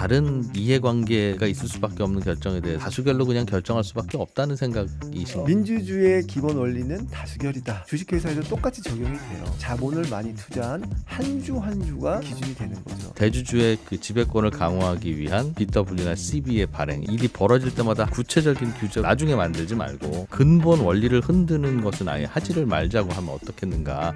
다른 이해관계가 있을 수밖에 없는 결정에 대해 다수결로 그냥 결정할 수밖에 없다는 생각이신가요? 민주주의의 기본 원리는 다수결이다. 주식회사에도 똑같이 적용이 돼요. 자본을 많이 투자한 한 주 한 주가 기준이 되는 거죠. 대주주의 그 지배권을 강화하기 위한 BW나 CB의 발행, 일이 벌어질 때마다 구체적인 규제 나중에 만들지 말고 근본 원리를 흔드는 것은 아예 하지를 말자고 하면 어떻겠는가.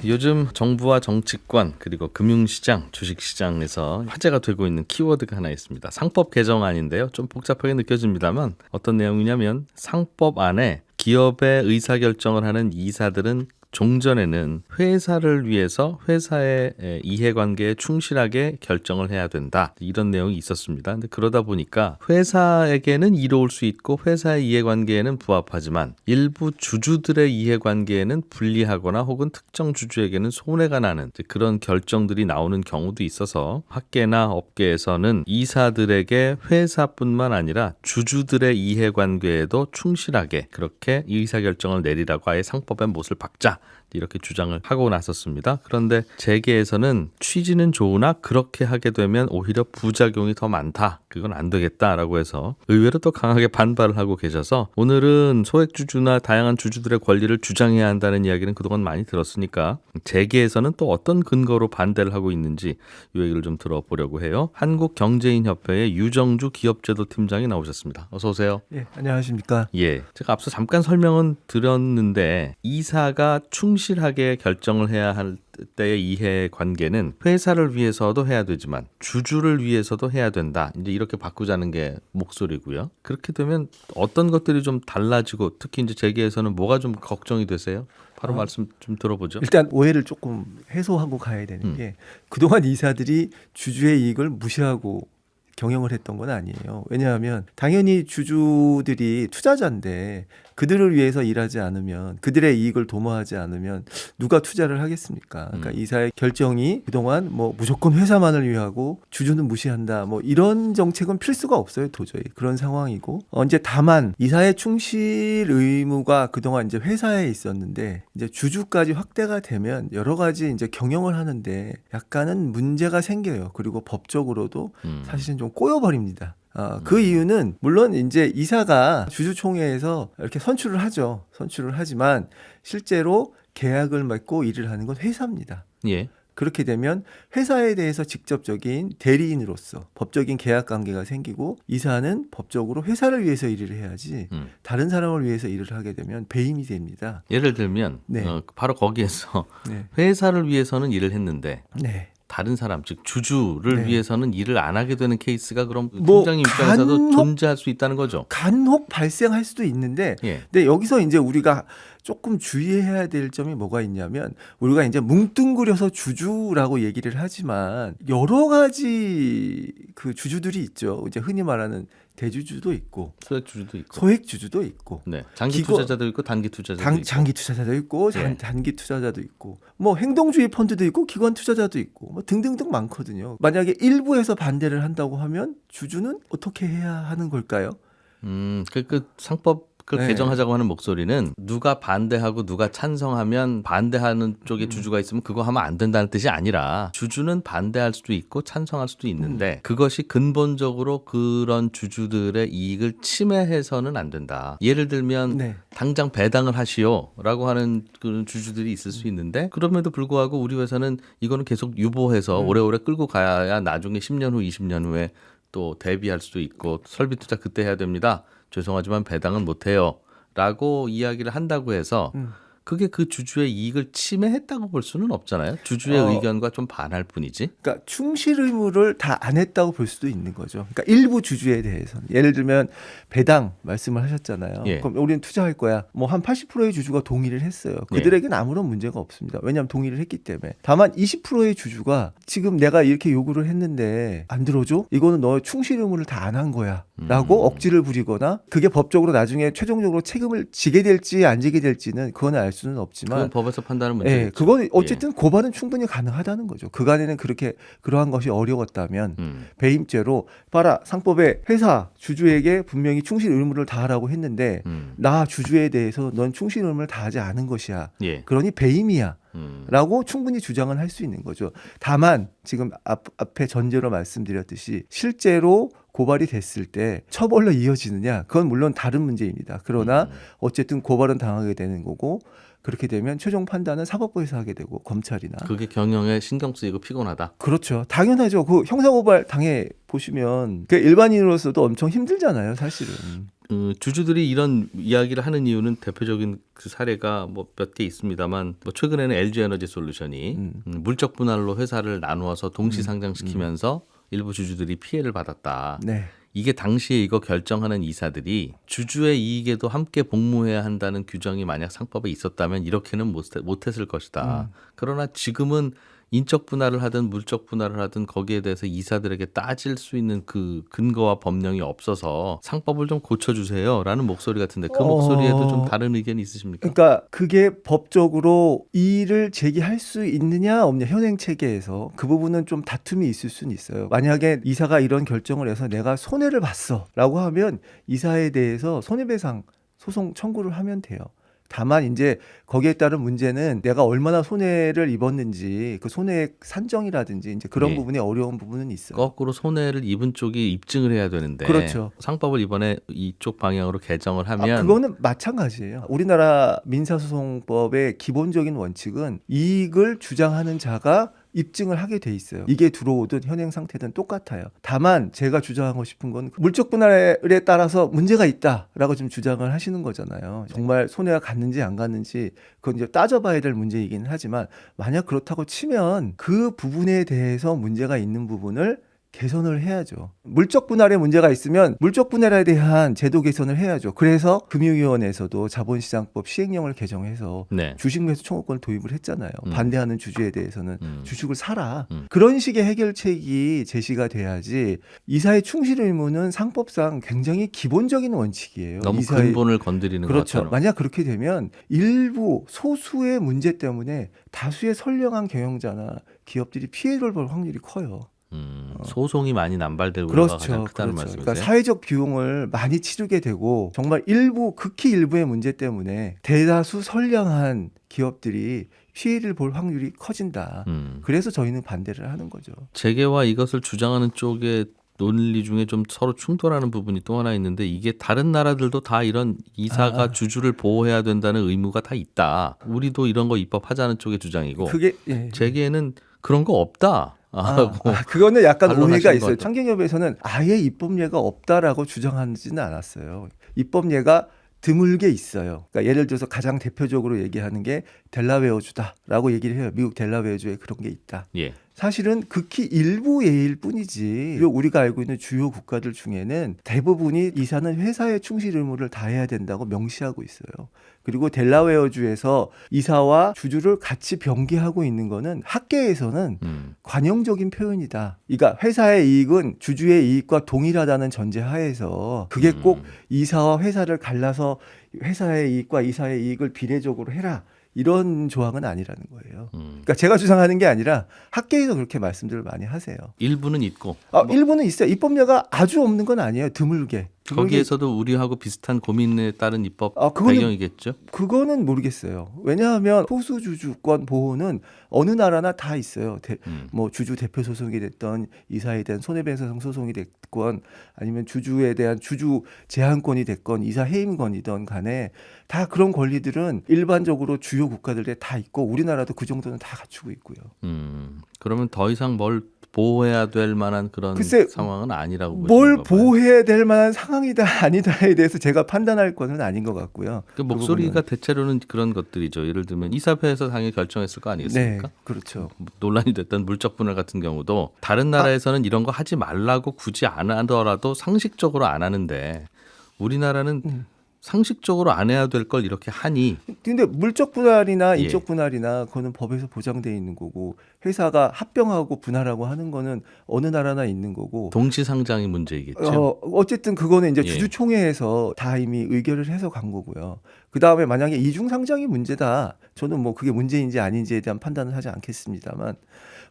요즘 정부와 정치권 그리고 금융시장, 주식시장에서 화제가 되고 있는 키워드가 하나 있습니다. 상법 개정안인데요. 좀 복잡하게 느껴집니다만 어떤 내용이냐면 상법 안에 기업의 의사결정을 하는 이사들은 종전에는 회사를 위해서 회사의 이해관계에 충실하게 결정을 해야 된다. 이런 내용이 있었습니다. 근데 그러다 보니까 회사에게는 이로울 수 있고 회사의 이해관계에는 부합하지만 일부 주주들의 이해관계에는 불리하거나 혹은 특정 주주에게는 손해가 나는 그런 결정들이 나오는 경우도 있어서 학계나 업계에서는 이사들에게 회사뿐만 아니라 주주들의 이해관계에도 충실하게 그렇게 의사결정을 내리라고 아예 상법에 못을 박자. 이렇게 주장을 하고 나섰습니다. 그런데 재계에서는 취지는 좋으나 그렇게 하게 되면 오히려 부작용이 더 많다. 그건 안 되겠다라고 해서 의외로 또 강하게 반발을 하고 계셔서 오늘은 소액주주나 다양한 주주들의 권리를 주장해야 한다는 이야기는 그동안 많이 들었으니까 재계에서는 또 어떤 근거로 반대를 하고 있는지 이 얘기를 좀 들어보려고 해요. 한국경제인협회의 유정주 기업제도 팀장이 나오셨습니다. 어서 오세요. 예, 안녕하십니까? 예, 제가 앞서 잠깐 설명은 드렸는데 이사가 충실하게 결정을 해야 할 때의 이해관계는 회사를 위해서도 해야 되지만 주주를 위해서도 해야 된다. 이제 이렇게 바꾸자는 게 목소리고요. 그렇게 되면 어떤 것들이 좀 달라지고 특히 이제 재계에서는 뭐가 좀 걱정이 되세요? 바로 말씀 좀 들어보죠. 일단 오해를 조금 해소하고 가야 되는 게 그동안 이사들이 주주의 이익을 무시하고 경영을 했던 건 아니에요. 왜냐하면 당연히 주주들이 투자자인데 그들을 위해서 일하지 않으면 그들의 이익을 도모하지 않으면 누가 투자를 하겠습니까? 그러니까 이사의 결정이 그동안 뭐 무조건 회사만을 위하고 주주는 무시한다. 뭐 이런 정책은 필수가 없어요. 도저히 그런 상황이고 이제 다만 이사의 충실 의무가 그동안 이제 회사에 있었는데 이제 주주까지 확대가 되면 여러 가지 이제 경영을 하는데 약간은 문제가 생겨요. 그리고 법적으로도 사실은 좀 꼬여버립니다. 그 이유는 물론 이제 이사가 주주총회에서 이렇게 선출을 하죠. 선출을 하지만 실제로 계약을 맺고 일을 하는 건 회사입니다. 예. 그렇게 되면 회사에 대해서 직접적인 대리인으로서 법적인 계약 관계가 생기고 이사는 법적으로 회사를 위해서 일을 해야지 다른 사람을 위해서 일을 하게 되면 배임이 됩니다. 예를 들면 네. 바로 거기에서 네. 회사를 위해서는 일을 했는데 네. 다른 사람 즉 주주를 네. 위해서는 일을 안 하게 되는 케이스가 그럼 뭐 팀장님 입장에서도 존재할 수 있다는 거죠. 간혹 발생할 수도 있는데 예. 근데 여기서 이제 우리가 조금 주의해야 될 점이 뭐가 있냐면 우리가 이제 뭉뚱그려서 주주라고 얘기를 하지만 여러 가지 그 주주들이 있죠. 이제 흔히 말하는 대주주도 있고 소액주주도 있고. 소액주주도 있고 네. 장기 투자자도 있고 단기 투자자도 있고. 장기 투자자도 있고 예. 단기 투자자도 있고 뭐 행동주의 펀드도 있고 기관 투자자도 있고 뭐 등등등 많거든요. 만약에 일부에서 반대를 한다고 하면 주주는 어떻게 해야 하는 걸까요? 그 상법 그 네. 개정하자고 하는 목소리는 누가 반대하고 누가 찬성하면 반대하는 쪽에 주주가 있으면 그거 하면 안 된다는 뜻이 아니라 주주는 반대할 수도 있고 찬성할 수도 있는데 그것이 근본적으로 그런 주주들의 이익을 침해해서는 안 된다. 예를 들면 네. 당장 배당을 하시오라고 하는 그런 주주들이 있을 수 있는데 그럼에도 불구하고 우리 회사는 이거는 계속 유보해서 오래오래 끌고 가야 나중에 10년 후 20년 후에 또 대비할 수도 있고 설비 투자 그때 해야 됩니다. 죄송하지만 배당은 못해요 라고 이야기를 한다고 해서 그게 그 주주의 이익을 침해했다고 볼 수는 없잖아요. 주주의 의견과 좀 반할 뿐이지. 그러니까 충실 의무를 다 안 했다고 볼 수도 있는 거죠. 그러니까 일부 주주에 대해서는 예를 들면 배당 말씀을 하셨잖아요. 예. 그럼 우리는 투자할 거야. 뭐 한 80%의 주주가 동의를 했어요. 그들에게는 아무런 문제가 없습니다. 왜냐하면 동의를 했기 때문에. 다만 20%의 주주가 지금 내가 이렇게 요구를 했는데 안 들어줘? 이거는 너 충실 의무를 다 안 한 거야. 라고 억지를 부리거나 그게 법적으로 나중에 최종적으로 책임을 지게 될지 안 지게 될지는 그건 알 수는 없지만 그건 법에서 판단하는 문제죠. 예, 그건 어쨌든 고발은 충분히 가능하다는 거죠. 그간에는 그렇게 그러한 것이 어려웠다면 배임죄로 봐라 상법에 회사 주주에게 분명히 충실 의무를 다하라고 했는데 나 주주에 대해서 넌 충실 의무를 다하지 않은 것이야. 예. 그러니 배임이야. 라고 충분히 주장은 할 수 있는 거죠. 다만 지금 앞에 전제로 말씀드렸듯이 실제로 고발이 됐을 때 처벌로 이어지느냐 그건 물론 다른 문제입니다. 그러나 어쨌든 고발은 당하게 되는 거고 그렇게 되면 최종 판단은 사법부에서 하게 되고 검찰이나 그게 경영에 신경 쓰이고 피곤하다. 그렇죠. 당연하죠. 그 형사고발 당해 보시면 그 일반인으로서도 엄청 힘들잖아요, 사실은. 주주들이 이런 이야기를 하는 이유는 대표적인 그 사례가 뭐 몇 개 있습니다만 뭐 최근에는 LG에너지 솔루션이 물적 분할로 회사를 나누어서 동시 상장시키면서 일부 주주들이 피해를 받았다. 네. 이게 당시에 이거 결정하는 이사들이 주주의 이익에도 함께 복무해야 한다는 규정이 만약 상법에 있었다면 이렇게는 못했을 것이다. 그러나 지금은 인적 분할을 하든 물적 분할을 하든 거기에 대해서 이사들에게 따질 수 있는 그 근거와 법령이 없어서 상법을 좀 고쳐주세요라는 목소리 같은데 그 목소리에도 좀 다른 의견이 있으십니까? 그러니까 그게 법적으로 이의를 제기할 수 있느냐 없냐 현행 체계에서 그 부분은 좀 다툼이 있을 수는 있어요. 만약에 이사가 이런 결정을 해서 내가 손해를 봤어라고 하면 이사에 대해서 손해배상 소송 청구를 하면 돼요. 다만 이제 거기에 따른 문제는 내가 얼마나 손해를 입었는지 그 손해액 산정이라든지 이제 그런 예. 부분이 어려운 부분은 있어요. 거꾸로 손해를 입은 쪽이 입증을 해야 되는데 그렇죠. 상법을 이번에 이쪽 방향으로 개정을 하면 그거는 마찬가지예요. 우리나라 민사소송법의 기본적인 원칙은 이익을 주장하는 자가 입증을 하게 돼 있어요. 이게 들어오든 현행 상태든 똑같아요. 다만 제가 주장하고 싶은 건 물적 분할에 따라서 문제가 있다라고 좀 주장을 하시는 거잖아요. 정말 손해가 갔는지 안 갔는지 그건 이제 따져봐야 될 문제이긴 하지만 만약 그렇다고 치면 그 부분에 대해서 문제가 있는 부분을 개선을 해야죠. 물적 분할에 문제가 있으면 물적 분할에 대한 제도 개선을 해야죠. 그래서 금융위원회에서도 자본시장법 시행령을 개정해서 네. 주식매수 청구권을 도입을 했잖아요. 반대하는 주주에 대해서는 주식을 사라. 그런 식의 해결책이 제시가 돼야지 이사의 충실 의무는 상법상 굉장히 기본적인 원칙이에요. 너무 이사의 근본을 건드리는 그렇죠. 것처럼. 만약 그렇게 되면 일부 소수의 문제 때문에 다수의 선량한 경영자나 기업들이 피해를 볼 확률이 커요. 소송이 많이 남발될 우려가 그렇죠. 가장 크다는 그렇죠. 말씀이세요? 그러니까 사회적 비용을 많이 치르게 되고 정말 일부 극히 일부의 문제 때문에 대다수 선량한 기업들이 피해를 볼 확률이 커진다. 그래서 저희는 반대를 하는 거죠. 재계와 이것을 주장하는 쪽의 논리 중에 좀 서로 충돌하는 부분이 또 하나 있는데 이게 다른 나라들도 다 이런 이사가 주주를 보호해야 된다는 의무가 다 있다. 우리도 이런 거 입법하자는 쪽의 주장이고 그게 예. 재계는 그런 거 없다. 그거는 약간 반론하시는 오해가 것 있어요. 같아요. 창경협에서는 아예 입법례가 없다라고 주장하지는 않았어요. 입법례가 드물게 있어요. 그러니까 예를 들어서 가장 대표적으로 얘기하는 게 델라웨어주다라고 얘기를 해요. 미국 델라웨어주에 그런 게 있다. 예. 사실은 극히 일부 예일 뿐이지 우리가 알고 있는 주요 국가들 중에는 대부분이 이사는 회사의 충실 의무를 다해야 된다고 명시하고 있어요. 그리고 델라웨어주에서 이사와 주주를 같이 병기하고 있는 거는 학계에서는 관용적인 표현이다. 그러니까 회사의 이익은 주주의 이익과 동일하다는 전제하에서 그게 꼭 이사와 회사를 갈라서 회사의 이익과 이사의 이익을 비례적으로 해라. 이런 조항은 아니라는 거예요. 그러니까 제가 주장하는 게 아니라 학계에서 그렇게 말씀들을 많이 하세요. 일부는 있고 일부는 있어요. 입법례가 아주 없는 건 아니에요. 드물게. 거기에서도 우리하고 비슷한 고민에 따른 입법 그거는- 배경이겠죠. 그거는 모르겠어요. 왜냐하면 소수주주권 보호는 어느 나라나 다 있어요. 뭐 주주 대표 소송이 됐던 이사에 대한 손해배상 소송이 됐건 아니면 주주에 대한 주주 제한권이 됐건 이사 해임권이든 간에 다 그런 권리들은 일반적으로 주요 국가들에 다 있고 우리나라도 그 정도는 다 갖추고 있고요. 그러면 더 이상 뭘 보호해야 될 만한 그런 글쎄, 상황은 아니라고 보시는 뭘 거예요. 보호해야 될 만한 상황이다 아니다에 대해서 제가 판단할 것은 아닌 것 같고요. 그 목소리가 대체로는 그런 것들이죠. 예를 들면 이사회에서 당연히 결정했을 거 아니겠습니까? 네, 그렇죠. 논란이 됐던 물적 분할 같은 경우도 다른 나라에서는 이런 거 하지 말라고 굳이 안 하더라도 상식적으로 안 하는데 우리나라는 상식적으로 안 해야 될 걸 이렇게 하니 근데 물적 분할이나 예. 인적 분할이나 그거는 법에서 보장돼 있는 거고 회사가 합병하고 분할하고 하는 거는 어느 나라나 있는 거고 동시상장이 문제이겠죠. 어쨌든 그거는 이제 예. 주주총회에서 다 이미 의결을 해서 간 거고요. 그 다음에 만약에 이중 상장이 문제다. 저는 뭐 그게 문제인지 아닌지에 대한 판단을 하지 않겠습니다만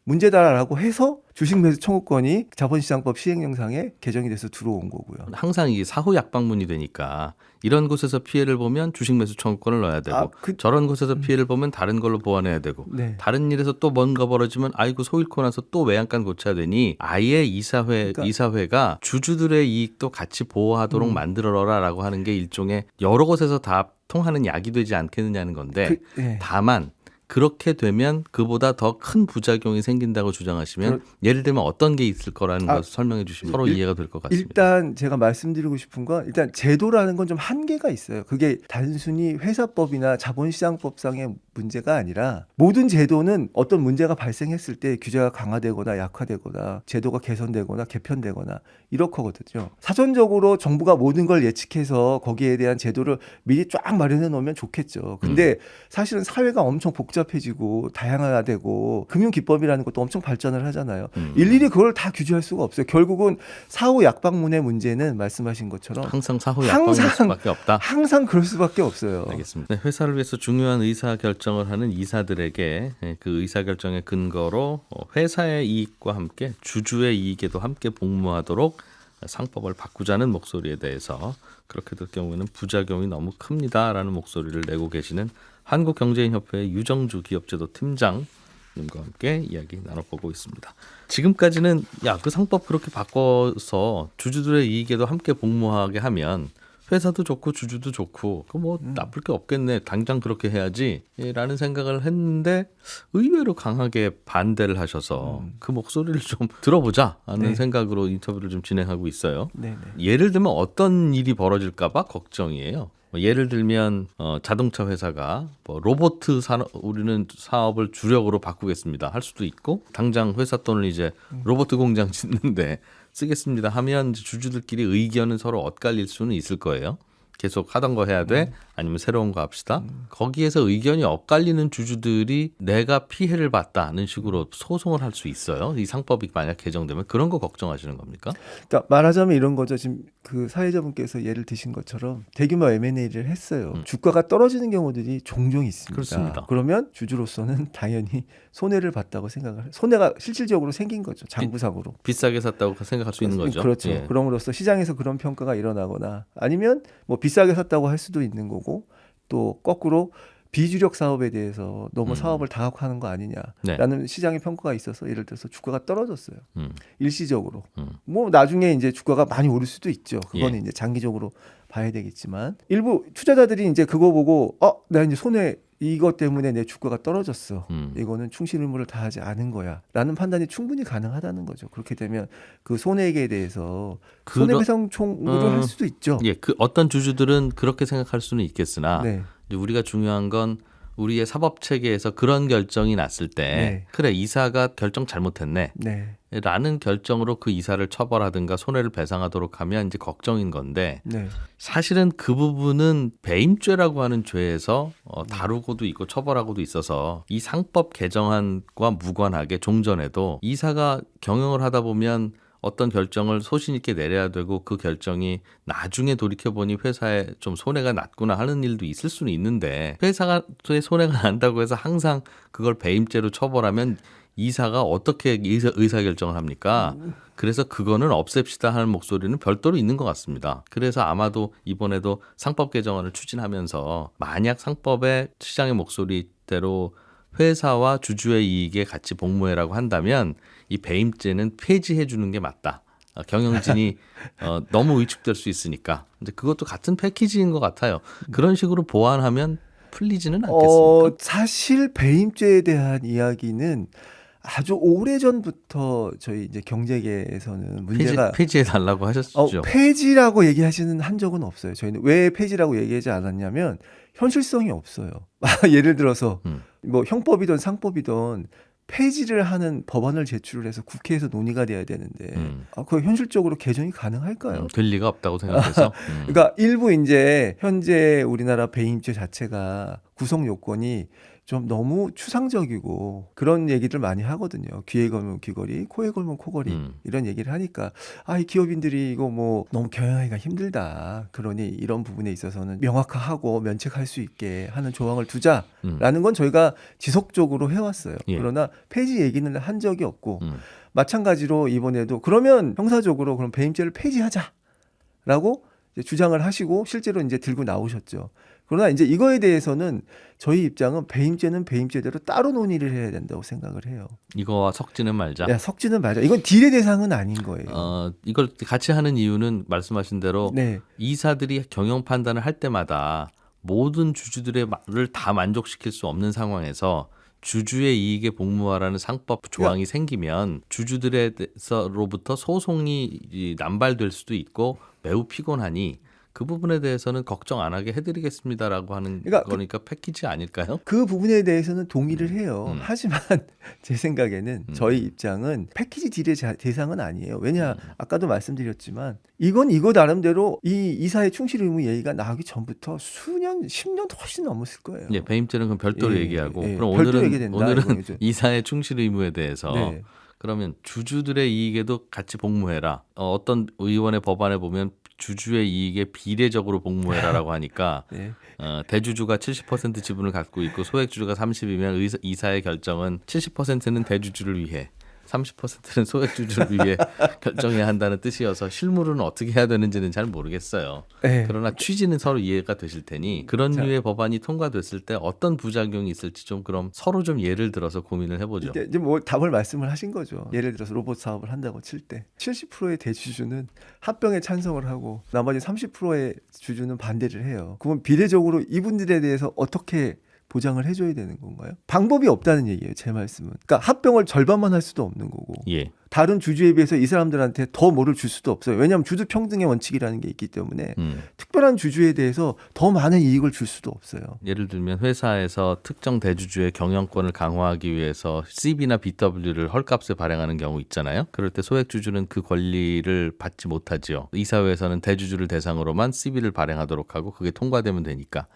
문제다라고 해서 주식 매수 청구권이 자본시장법 시행령상에 개정이 돼서 들어온 거고요. 항상 이게 사후 약방문이 되니까 이런 곳에서 피해를 보면 주식 매수 청구권을 넣어야 되고 저런 곳에서 피해를 보면 다른 걸로 보완해야 되고 네. 다른 일에서 또 뭔가 벌어지면 아이고 소 잃고 나서 또 외양간 고쳐야 되니 아예 이사회가 주주들의 이익도 같이 보호하도록 만들어라라고 하는 게 일종의 여러 곳에서 다 통하는 약이 되지 않겠느냐는 건데 예. 다만 그렇게 되면 그보다 더 큰 부작용이 생긴다고 주장하시면 예를 들면 어떤 게 있을 거라는 것을 설명해 주시면 서로 이해가 될 것 같습니다. 일단 제가 말씀드리고 싶은 건 일단 제도라는 건 좀 한계가 있어요. 그게 단순히 회사법이나 자본시장법상의 문제가 아니라 모든 제도는 어떤 문제가 발생했을 때 규제가 강화되거나 약화되거나 제도가 개선되거나 개편되거나 이렇거든요. 사전적으로 정부가 모든 걸 예측해서 거기에 대한 제도를 미리 쫙 마련해 놓으면 좋겠죠. 근데 사실은 사회가 엄청 복잡해지고 다양화되고 금융기법이라는 것도 엄청 발전을 하잖아요. 일일이 그걸 다 규제할 수가 없어요. 결국은 사후 약방문의 문제는 말씀하신 것처럼 항상 사후 약방일 수밖에 없다. 항상 그럴 수밖에 없어요. 알겠습니다. 네, 회사를 위해서 중요한 의사 결정을 하는 이사들에게 그 의사 결정의 근거로 회사의 이익과 함께 주주의 이익에도 함께 복무하도록 상법을 바꾸자는 목소리에 대해서 그렇게 될 경우에는 부작용이 너무 큽니다라는 목소리를 내고 계시는 한국경제인협회의 유정주 기업제도 팀장님과 함께 이야기 나눠보고 있습니다. 지금까지는 그 상법 그렇게 바꿔서 주주들의 이익에도 함께 복무하게 하면 회사도 좋고 주주도 좋고 그 뭐 나쁠 게 없겠네. 당장 그렇게 해야지라는 생각을 했는데 의외로 강하게 반대를 하셔서 그 목소리를 좀 들어보자 하는 생각으로 인터뷰를 좀 진행하고 있어요. 네네. 예를 들면 어떤 일이 벌어질까 봐 걱정이에요. 예를 들면 자동차 회사가 로봇 우리는 사업을 주력으로 바꾸겠습니다 할 수도 있고 당장 회사 돈을 이제 로봇 공장 짓는데 쓰겠습니다 하면 주주들끼리 의견은 서로 엇갈릴 수는 있을 거예요. 계속 하던 거 해야 돼? 아니면 새로운 거 합시다. 거기에서 의견이 엇갈리는 주주들이 내가 피해를 봤다는 식으로 소송을 할 수 있어요. 이 상법이 만약 개정되면 그런 거 걱정하시는 겁니까? 그러니까 말하자면 이런 거죠. 지금 그 사회자분께서 예를 드신 것처럼 대규모 M&A를 했어요. 주가가 떨어지는 경우들이 종종 있습니다. 그렇습니다. 그러면 주주로서는 당연히 손해를 봤다고 생각을 손해가 실질적으로 생긴 거죠. 장부상으로. 비싸게 샀다고 생각할 수 있는 거죠. 그렇죠. 예. 그럼으로써 시장에서 그런 평가가 일어나거나 아니면 뭐 비싸게 샀다고 할 수도 있는 거고 또 거꾸로 비주력 사업에 대해서 너무 사업을 다각화하는 거 아니냐라는 시장의 평가가 있어서 예를 들어서 주가가 떨어졌어요. 일시적으로. 뭐 나중에 이제 주가가 많이 오를 수도 있죠. 그거는 이제 장기적으로 봐야 되겠지만 일부 투자자들이 이제 그거 보고 나 이제 손해 이것 때문에 내 주가가 떨어졌어. 이거는 충실 의무를 다하지 않은 거야. 라는 판단이 충분히 가능하다는 거죠. 그렇게 되면 그 손해액에 대해서 손해배상 청구를 할 수도 있죠. 예, 그 어떤 주주들은 그렇게 생각할 수는 있겠으나 네. 이제 우리가 중요한 건 우리의 사법 체계에서 그런 결정이 났을 때 그래 이사가 결정 잘못했네. 네. 라는 결정으로 그 이사를 처벌하든가 손해를 배상하도록 하면 이제 걱정인 건데 네. 사실은 그 부분은 배임죄라고 하는 죄에서 다루고도 있고 처벌하고도 있어서 이 상법 개정안과 무관하게 종전에도 이사가 경영을 하다 보면 어떤 결정을 소신 있게 내려야 되고 그 결정이 나중에 돌이켜보니 회사에 좀 손해가 났구나 하는 일도 있을 수는 있는데 회사가 손해가 난다고 해서 항상 그걸 배임죄로 처벌하면 이사가 어떻게 의사결정을 합니까? 그래서 그거는 없앱시다 하는 목소리는 별도로 있는 것 같습니다. 그래서 아마도 이번에도 상법 개정안을 추진하면서 만약 상법의 시장의 목소리대로 회사와 주주의 이익에 같이 복무해라고 한다면 이 배임죄는 폐지해 주는 게 맞다. 경영진이 너무 위축될 수 있으니까. 이제 그것도 같은 패키지인 것 같아요. 그런 식으로 보완하면 풀리지는 않겠습니까? 사실 배임죄에 대한 이야기는 아주 오래 전부터 저희 이제 경제계에서는 문제가 폐지해 달라고 하셨죠. 폐지라고 얘기하시는 한 적은 없어요. 저희는 왜 폐지라고 얘기하지 않았냐면 현실성이 없어요. 예를 들어서 뭐 형법이든 상법이든 폐지를 하는 법안을 제출을 해서 국회에서 논의가 돼야 되는데 그거 현실적으로 개정이 가능할까요? 될 리가 없다고 생각해서. 그러니까 일부 이제 현재 우리나라 배임죄 자체가 구성 요건이 좀 너무 추상적이고 그런 얘기들 많이 하거든요. 귀에 걸면 귀걸이, 코에 걸면 코걸이 이런 얘기를 하니까 이 기업인들이 이거 뭐 너무 경영하기가 힘들다. 그러니 이런 부분에 있어서는 명확화하고 면책할 수 있게 하는 조항을 두자라는 건 저희가 지속적으로 해왔어요. 예. 그러나 폐지 얘기는 한 적이 없고 마찬가지로 이번에도 그러면 형사적으로 그럼 배임죄를 폐지하자라고 이제 주장을 하시고 실제로 이제 들고 나오셨죠. 그러나 이제 이거에 대해서는 저희 입장은 배임죄는 배임죄대로 따로 논의를 해야 된다고 생각을 해요. 이거와 섞지는 말자. 야, 섞지는 말자. 이건 딜의 대상은 아닌 거예요. 이걸 같이 하는 이유는 말씀하신 대로 네. 이사들이 경영 판단을 할 때마다 모든 주주들의 말을 다 만족시킬 수 없는 상황에서 주주의 이익에 복무하라는 상법 조항이 생기면 주주들에서로부터 소송이 남발될 수도 있고 매우 피곤하니 그 부분에 대해서는 걱정 안 하게 해드리겠습니다라고 하는 거니까 패키지 아닐까요? 그 부분에 대해서는 동의를 해요. 하지만 제 생각에는 저희 입장은 패키지 딜의 대상은 아니에요. 왜냐 아까도 말씀드렸지만 이건 이거 나름대로 이 이사의 충실 의무 예의가 나오기 전부터 수년 10년 훨씬 넘었을 거예요. 예, 배임죄는 그럼 별도로 예, 얘기하고 예, 그럼 별도로 오늘은 얘기된다, 이거죠. 이사의 충실 의무에 대해서 네. 그러면 주주들의 이익에도 같이 복무해라. 어떤 의원의 법안에 보면 주주의 이익에 비례적으로 복무해라라고 하니까 네. 대주주가 70% 지분을 갖고 있고 소액주주가 30이면 이사의 결정은 70%는 대주주를 위해 30%는 소액주주를 위해 결정해야 한다는 뜻이어서 실무로는 어떻게 해야 되는지는 잘 모르겠어요. 네. 그러나 취지는 서로 이해가 되실 테니 그런 류의 법안이 통과됐을 때 어떤 부작용이 있을지 좀 그럼 서로 좀 예를 들어서 고민을 해보죠. 이제 뭐 답을 말씀을 하신 거죠. 예를 들어서 로봇 사업을 한다고 칠 때 70%의 대주주는 합병에 찬성을 하고 나머지 30%의 주주는 반대를 해요. 그러면 비례적으로 이분들에 대해서 어떻게 보장을 해줘야 되는 건가요? 방법이 없다는 얘기예요. 제 말씀은. 그러니까 합병을 절반만 할 수도 없는 거고 예. 다른 주주에 비해서 이 사람들한테 더 뭐를 줄 수도 없어요. 왜냐하면 주주 평등의 원칙이라는 게 있기 때문에 특별한 주주에 대해서 더 많은 이익을 줄 수도 없어요. 예를 들면 회사에서 특정 대주주의 경영권을 강화하기 위해서 CB나 BW를 헐값에 발행하는 경우 있잖아요. 그럴 때 소액주주는 그 권리를 받지 못하지요. 이사회에서는 대주주를 대상으로만 CB를 발행하도록 하고 그게 통과되면 되니까.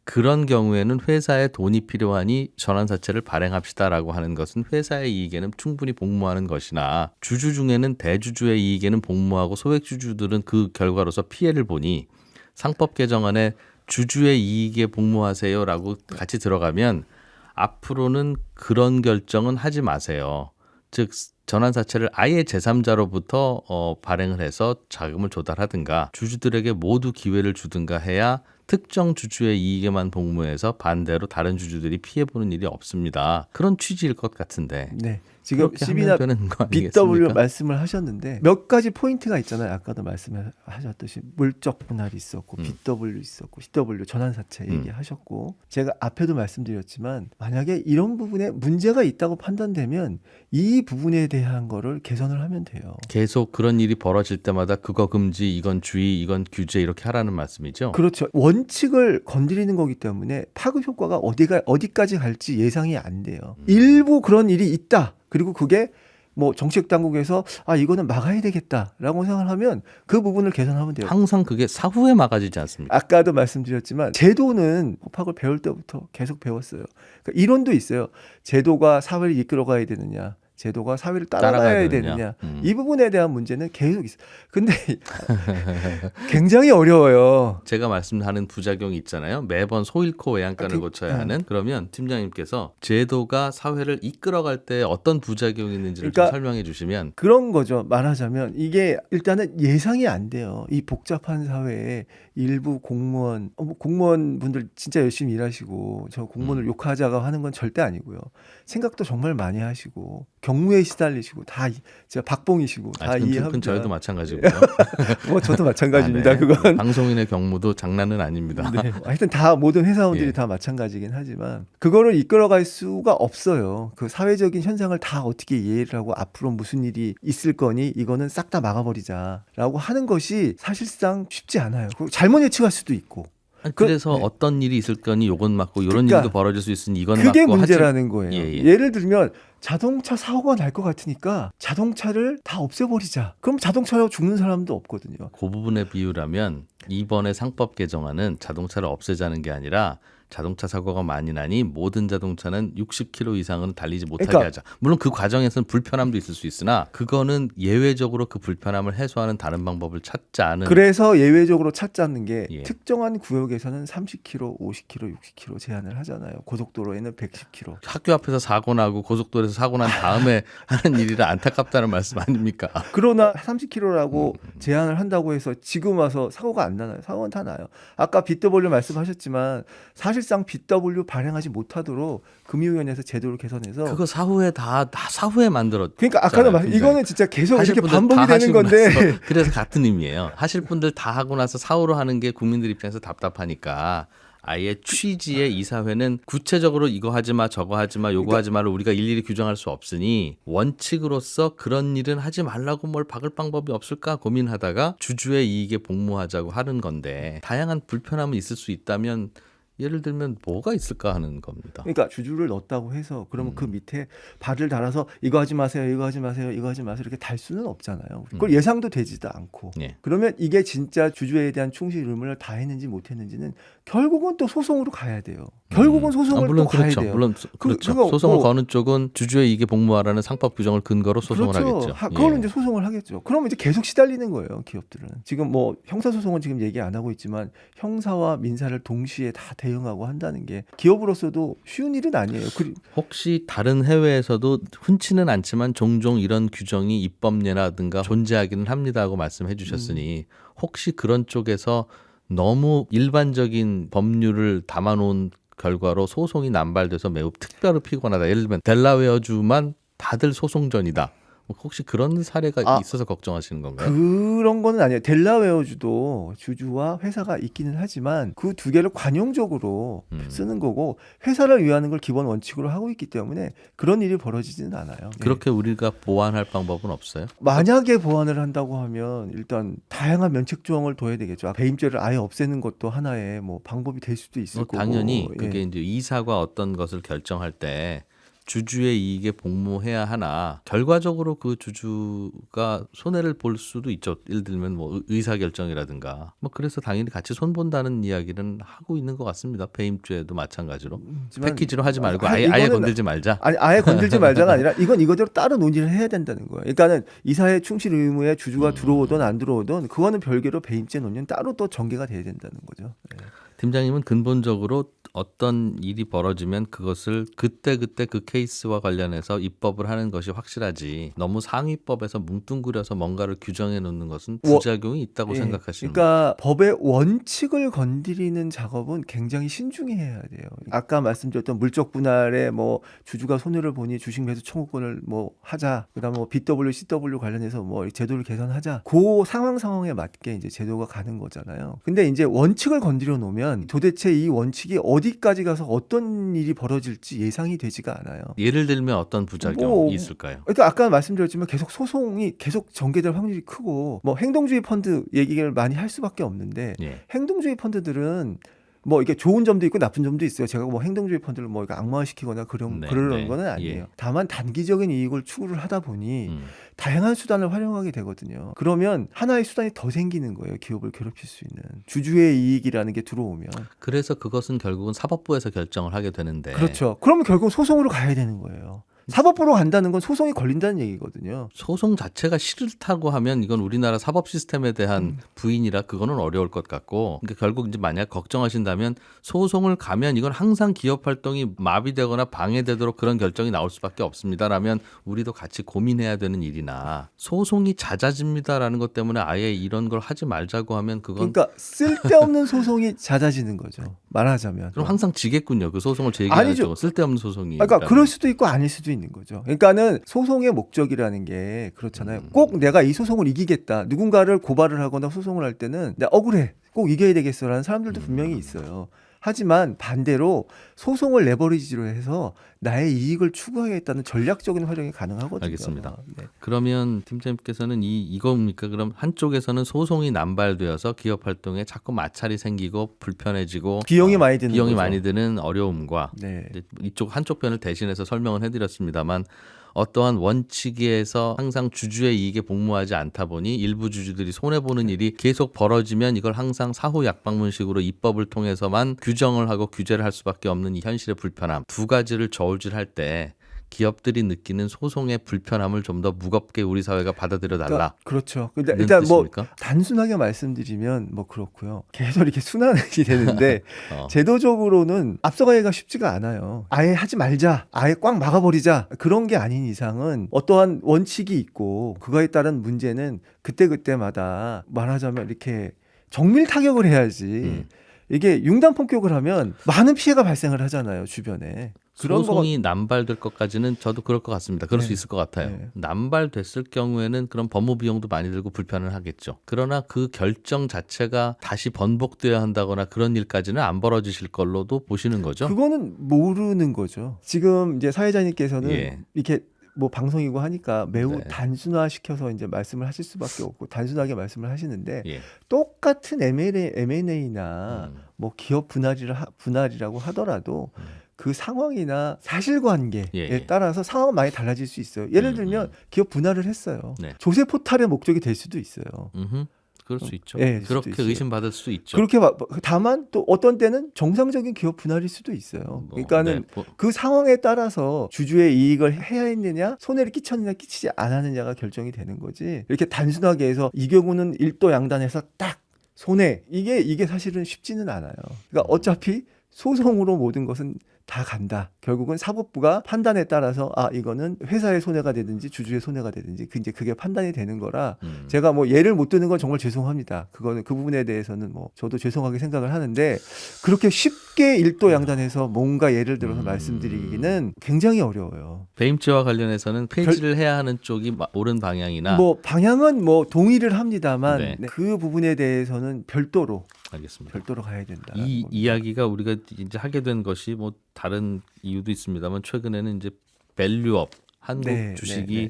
그런 경우에는 회사에 돈이 필요하니 전환사채를 발행합시다라고 하는 것은 회사의 이익에는 충분히 복무하는 것이나 주주 중에는 대주주의 이익에는 복무하고 소액주주들은 그 결과로서 피해를 보니 상법 개정안에 주주의 이익에 복무하세요라고 같이 들어가면 앞으로는 그런 결정은 하지 마세요. 즉 전환사채를 아예 제3자로부터 발행을 해서 자금을 조달하든가 주주들에게 모두 기회를 주든가 해야 특정 주주의 이익에만 복무해서 반대로 다른 주주들이 피해보는 일이 없습니다. 그런 취지일 것 같은데. 네. 지금 그렇게 CB나 하면 되는 거 BW 아니겠습니까? 말씀을 하셨는데 몇 가지 포인트가 있잖아요. 아까도 말씀하셨듯이 물적 분할이 있었고 BW 있었고 CW 전환사채 얘기하셨고 제가 앞에도 말씀드렸지만 만약에 이런 부분에 문제가 있다고 판단되면 이 부분에 대한 거를 개선을 하면 돼요. 계속 그런 일이 벌어질 때마다 그거 금지, 이건 주의, 이건 규제 이렇게 하라는 말씀이죠? 그렇죠. 원칙을 건드리는 거기 때문에 파급 효과가 어디까지 갈지 예상이 안 돼요. 일부 그런 일이 있다. 그리고 그게 뭐 정책 당국에서 이거는 막아야 되겠다라고 생각을 하면 그 부분을 개선하면 돼요. 항상 그게 사후에 막아지지 않습니까? 아까도 말씀드렸지만 제도는 법학을 배울 때부터 계속 배웠어요. 그러니까 이론도 있어요. 제도가 사회를 이끌어가야 되느냐. 제도가 사회를 따라가야 되느냐. 이 부분에 대한 문제는 계속 있어요. 근데 굉장히 어려워요. 제가 말씀하는 부작용이 있잖아요. 매번 소잃고 외양간을 고쳐야 하는. 그러면 팀장님께서 제도가 사회를 이끌어갈 때 어떤 부작용이 있는지를 좀 설명해 주시면. 그런 거죠. 말하자면 이게 일단은 예상이 안 돼요. 이 복잡한 사회에 일부 공무원분들 진짜 열심히 일하시고 저 공무원을 욕하자가 하는 건 절대 아니고요. 생각도 정말 많이 하시고 경무에 시달리시고 다 제가 박봉이시고 다 이해합니다. 저희도 마찬가지고요. 뭐 저도 마찬가지입니다. 네. 그건 방송인의 경무도 장난은 아닙니다. 네. 하여튼 다 모든 회사원들이 다 마찬가지긴 하지만 그거를 이끌어갈 수가 없어요. 그 사회적인 현상을 다 어떻게 이해를 하고 앞으로 무슨 일이 있을 거니 이거는 싹 다 막아버리자라고 하는 것이 사실상 쉽지 않아요. 잘못 예측할 수도 있고. 그래서 어떤 일이 있을 거니 요건 맞고 이런 일도 벌어질 수 있으니 이건 맞고 그게 문제라는 거예요. 예. 예를 들면 자동차 사고가 날 것 같으니까 자동차를 다 없애버리자. 그럼 자동차로 죽는 사람도 없거든요. 그 부분의 비유라면 이번에 상법 개정안은 자동차를 없애자는 게 아니라 자동차 사고가 많이 나니 모든 자동차는 60km 이상은 달리지 못하게 그러니까 하자. 물론 그 과정에서는 불편함도 있을 수 있으나 그거는 예외적으로 그 불편함을 해소하는 다른 방법을 찾지 않은. 그래서 예외적으로 찾자는 게 예. 특정한 구역에서는 30km, 50km, 60km 제한을 하잖아요. 고속도로에는 110km. 학교 앞에서 사고 나고 고속도로에서 사고 난 다음에 하는 일이라 안타깝다는 말씀 아닙니까? 그러나 30km라고 제한을 한다고 해서 지금 와서 사고가 안 나나요? 사고는 다 나요. 아까 BW 말씀하셨지만 사실상 BW 발행하지 못하도록 금융위원회에서 제도를 개선해서 그거 사후에 다 사후에 만들었. 그러니까 아까도 이거는 진짜 계속 이렇게 반복이 되는 건데 그래서 같은 의미예요. 하실 분들 다 하고 나서 사후로 하는 게 국민들 입장에서 답답하니까 아예 취지의 이사회는 구체적으로 이거 하지 마 저거 하지 마 요거 하지 마를 우리가 일일이 규정할 수 없으니 원칙으로서 그런 일은 하지 말라고 뭘 박을 방법이 없을까 고민하다가 주주의 이익에 복무하자고 하는 건데 다양한 불편함은 있을 수 있다면 예를 들면 뭐가 있을까 하는 겁니다. 그러니까 주주를 넣었다고 해서 그러면 그 밑에 발을 달아서 이거 하지 마세요, 이거 하지 마세요, 이거 하지 마세요 이렇게 달 수는 없잖아요. 그걸 예상도 되지도 않고. 예. 그러면 이게 진짜 주주에 대한 충실 의무를 다했는지 못했는지는 결국은 또 소송으로 가야 돼요. 결국은 소송을 물론 또 가야 그렇죠. 돼요. 물론 그렇죠. 그거 소송을 뭐- 거는 쪽은 주주의 이익에 복무하라는 상법 규정을 근거로 소송을 그렇죠. 하겠죠. 그거는 예. 이제 소송을 하겠죠. 그러면 이제 계속 시달리는 거예요, 기업들은. 지금 뭐 형사소송은 지금 얘기 안 하고 있지만 형사와 민사를 동시에 다 대응하고 한다는 게 기업으로서도 쉬운 일은 아니에요. 혹시 다른 해외에서도 흔치는 않지만 종종 이런 규정이 입법례라든가 존재하기는 합니다 하고 말씀해 주셨으니 혹시 그런 쪽에서 너무 일반적인 법률을 담아놓은 결과로 소송이 남발돼서 매우 특별히 피곤하다. 예를 들면 델라웨어주만 다들 소송전이다. 혹시 그런 사례가 있어서 걱정하시는 건가요? 그런 거는 아니에요. 델라웨어주도 주주와 회사가 있기는 하지만 그 두 개를 관용적으로 쓰는 거고 회사를 위하는 걸 기본 원칙으로 하고 있기 때문에 그런 일이 벌어지지는 않아요. 네. 그렇게 우리가 보완할 방법은 없어요? 만약에 보완을 한다고 하면 일단 다양한 면책 조항을 둬야 되겠죠. 배임죄를 아예 없애는 것도 하나의 뭐 방법이 될 수도 있을 거고. 당연히 예. 그게 이제 이사가 어떤 것을 결정할 때 주주의 이익에 복무해야 하나 결과적으로 그 주주가 손해를 볼 수도 있죠. 예를 들면 뭐 의사 결정이라든가 뭐 그래서 당연히 같이 손 본다는 이야기는 하고 있는 것 같습니다. 배임죄도 마찬가지로 패키지로 하지 말고 아예 건들지 말자. 아예 건들지 말자가 아니라 이건 이거대로 따로 논의를 해야 된다는 거예요. 그러니까는 이사의 충실 의무에 주주가 들어오든 안 들어오든 그거는 별개로 배임죄 논의는 따로 또 전개가 돼야 된다는 거죠. 네. 팀장님은 근본적으로 어떤 일이 벌어지면 그것을 그때 그 케이스와 관련해서 입법을 하는 것이 확실하지 너무 상위법에서 뭉뚱그려서 뭔가를 규정해 놓는 것은 부작용이 있다고 생각하시는 거예요. 그러니까 법의 원칙을 건드리는 작업은 굉장히 신중히 해야 돼요. 아까 말씀드렸던 물적 분할에 뭐 주주가 손해를 보니 주식 매수 청구권을 뭐 하자. 그다음에 뭐 BW, CW 관련해서 뭐 제도를 개선하자. 그 상황에 맞게 이제 제도가 가는 거잖아요. 근데 이제 원칙을 건드려 놓으면 도대체 이 원칙이 어디까지 가서 어떤 일이 벌어질지 예상이 되지가 않아요. 예를 들면 어떤 부작용이 있을까요? 그러니까 아까 말씀드렸지만 계속 소송이 계속 전개될 확률이 크고 뭐 행동주의 펀드 얘기를 많이 할 수밖에 없는데 예. 행동주의 펀드들은 뭐 이게 좋은 점도 있고 나쁜 점도 있어요. 제가 뭐 행동주의 펀드를 뭐 악마화시키거나 그러는 거는 아니에요. 예. 다만 단기적인 이익을 추구를 하다 보니 다양한 수단을 활용하게 되거든요. 그러면 하나의 수단이 더 생기는 거예요. 기업을 괴롭힐 수 있는 주주의 이익이라는 게 들어오면. 그래서 그것은 결국은 사법부에서 결정을 하게 되는데. 그렇죠. 그러면 결국 소송으로 가야 되는 거예요. 사법부로 간다는 건 소송이 걸린다는 얘기거든요. 소송 자체가 싫다고 하면 이건 우리나라 사법 시스템에 대한 부인이라 그거는 어려울 것 같고, 그러니까 결국 이제 만약 걱정하신다면 소송을 가면 이건 항상 기업 활동이 마비되거나 방해되도록 그런 결정이 나올 수밖에 없습니다라면 우리도 같이 고민해야 되는 일이나 소송이 잦아집니다라는 것 때문에 아예 이런 걸 하지 말자고 하면 그건 그러니까 쓸데없는 소송이 잦아지는 거죠. 말하자면. 그럼 항상 지겠군요. 그 소송을 제기하는 쪽은 쓸데없는 소송이. 그러니까 그럴 수도 있고 아닐 수도 있는 거죠. 그러니까는 소송의 목적이라는 게 그렇잖아요. 꼭 내가 이 소송을 이기겠다. 누군가를 고발을 하거나 소송을 할 때는 내가 억울해. 꼭 이겨야 되겠어라는 사람들도 분명히 있어요. 하지만 반대로 소송을 레버리지로 해서 나의 이익을 추구하겠다는 전략적인 활용이 가능하거든요. 알겠습니다. 네. 그러면 팀장님께서는 이겁니까? 그럼 한쪽에서는 소송이 남발되어서 기업 활동에 자꾸 마찰이 생기고 불편해지고 비용이 많이 드는 비용이 거죠. 많이 드는 어려움과 네. 이제 이쪽 한쪽 편을 대신해서 설명을 해드렸습니다만 어떠한 원칙에서 항상 주주의 이익에 복무하지 않다 보니 일부 주주들이 손해보는 일이 계속 벌어지면 이걸 항상 사후 약방문식으로 입법을 통해서만 규정을 하고 규제를 할 수밖에 없는 이 현실의 불편함 두 가지를 저울질할 때 기업들이 느끼는 소송의 불편함을 좀 더 무겁게 우리 사회가 받아들여 달라. 그렇죠. 일단 뜻입니까? 뭐 단순하게 말씀드리면 뭐 그렇고요. 계속 이렇게 순환이 되는데 제도적으로는 앞서가기가 쉽지가 않아요. 아예 하지 말자, 아예 꽉 막아버리자 그런 게 아닌 이상은 어떠한 원칙이 있고 그거에 따른 문제는 그때마다 말하자면 이렇게 정밀 타격을 해야지. 이게 융단 폭격을 하면 많은 피해가 발생을 하잖아요, 주변에. 그런 소송이 남발될 것까지는 저도 그럴 것 같습니다. 그럴 수 있을 것 같아요. 네. 남발됐을 경우에는 그런 법무 비용도 많이 들고 불편을 하겠죠. 그러나 그 결정 자체가 다시 번복돼야 한다거나 그런 일까지는 안 벌어지실 걸로도 보시는 거죠. 그거는 모르는 거죠. 지금 이제 사회자님께서는 예. 이렇게 뭐 방송이고 하니까 매우 네. 단순화시켜서 이제 말씀을 하실 수밖에 없고 단순하게 말씀을 하시는데 예. 똑같은 M&A나 뭐 기업 분할이라고 하더라도 그 상황이나 사실관계에 예. 따라서 상황은 많이 달라질 수 있어요. 예를 들면 기업 분할을 했어요. 네. 조세 포탈의 목적이 될 수도 있어요. 그럴 수 있죠. 예, 수도 그렇게 있어요. 의심받을 수도 있죠. 그렇게 다만 또 어떤 때는 정상적인 기업 분할일 수도 있어요. 그러니까는 그 상황에 따라서 주주의 이익을 해야 했느냐 손해를 끼쳤느냐 끼치지 않았느냐가 결정이 되는 거지. 이렇게 단순하게 해서 이 경우는 일도 양단해서 딱 손해 이게 사실은 쉽지는 않아요. 그러니까 어차피 소송으로 모든 것은 다 간다. 결국은 사법부가 판단에 따라서 이거는 회사의 손해가 되든지 주주의 손해가 되든지 이제 그게 판단이 되는 거라 제가 뭐 예를 못 드는 건 정말 죄송합니다. 그거는 그 부분에 대해서는 뭐 저도 죄송하게 생각을 하는데 그렇게 쉽게 일도 양단해서 뭔가 예를 들어서 말씀드리기는 굉장히 어려워요. 배임죄와 관련해서는 폐지를 해야 하는 쪽이 옳은 방향이나 뭐 방향은 뭐 동의를 합니다만 네. 그 부분에 대해서는 별도로 알겠습니다. 가야 된다. 이 이야기가 우리가 이제 하게 된 것이 뭐 다른 이유도 있습니다만 최근에는 이제 밸류업 한국 주식이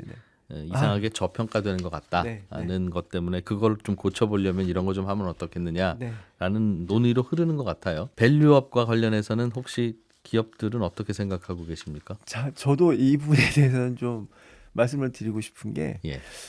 이상하게 저평가되는 것 같다는 것 때문에 그걸 좀 고쳐보려면 이런 거 좀 하면 어떻겠느냐라는 논의로 흐르는 것 같아요. 밸류업과 관련해서는 혹시 기업들은 어떻게 생각하고 계십니까? 자, 저도 이 부분에 대해서는 좀 말씀을 드리고 싶은 게